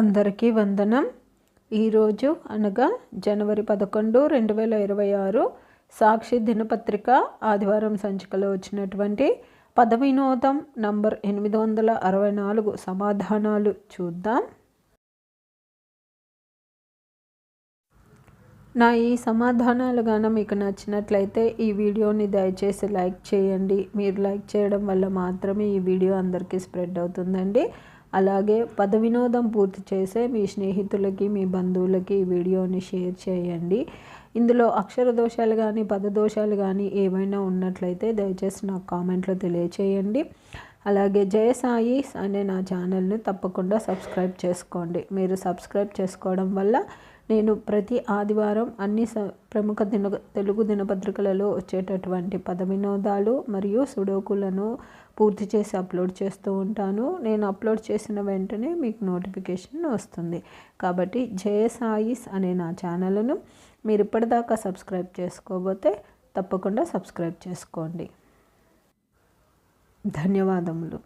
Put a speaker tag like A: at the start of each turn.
A: అందరికీ వందనం. ఈరోజు అనగా జనవరి 11, 2026 సాక్షి దినపత్రిక ఆదివారం సంచికలో వచ్చినటువంటి పదవినోదం నంబర్ 864 సమాధానాలు చూద్దాం. నా ఈ సమాధానాలు గాన మీకు నచ్చినట్లయితే ఈ వీడియోని దయచేసి లైక్ చేయండి. మీరు లైక్ చేయడం వల్ల మాత్రమే ఈ వీడియో అందరికీ స్ప్రెడ్ అవుతుందండి. అలాగే వినోదం పూర్తి చేసే మీ స్నేహితులకి, మీ బంధువులకి ఈ వీడియోని షేర్ చేయండి. ఇందులో అక్షర దోషాలు కానీ పదదోషాలు కానీ ఏమైనా ఉన్నట్లయితే దయచేసి నాకు కామెంట్లో తెలియచేయండి. అలాగే జయసాయి అనే నా ఛానల్ని తప్పకుండా సబ్స్క్రైబ్ చేసుకోండి. మీరు సబ్స్క్రైబ్ చేసుకోవడం వల్ల నేను ప్రతి ఆదివారం అన్ని ప్రముఖ తెలుగు దినపత్రికలలో వచ్చేటటువంటి వినోదాలు మరియు సుడోకులను పూర్తి చేసి అప్లోడ్ చేస్తూ ఉంటాను. నేను అప్లోడ్ చేసిన వెంటనే మీకు నోటిఫికేషన్ వస్తుంది. కాబట్టి జయసాయిస్ అనే నా ఛానల్ను మీరు ఇప్పటిదాకా సబ్స్క్రైబ్ చేసుకోబోతే తప్పకుండా సబ్స్క్రైబ్ చేసుకోండి. ధన్యవాదములు.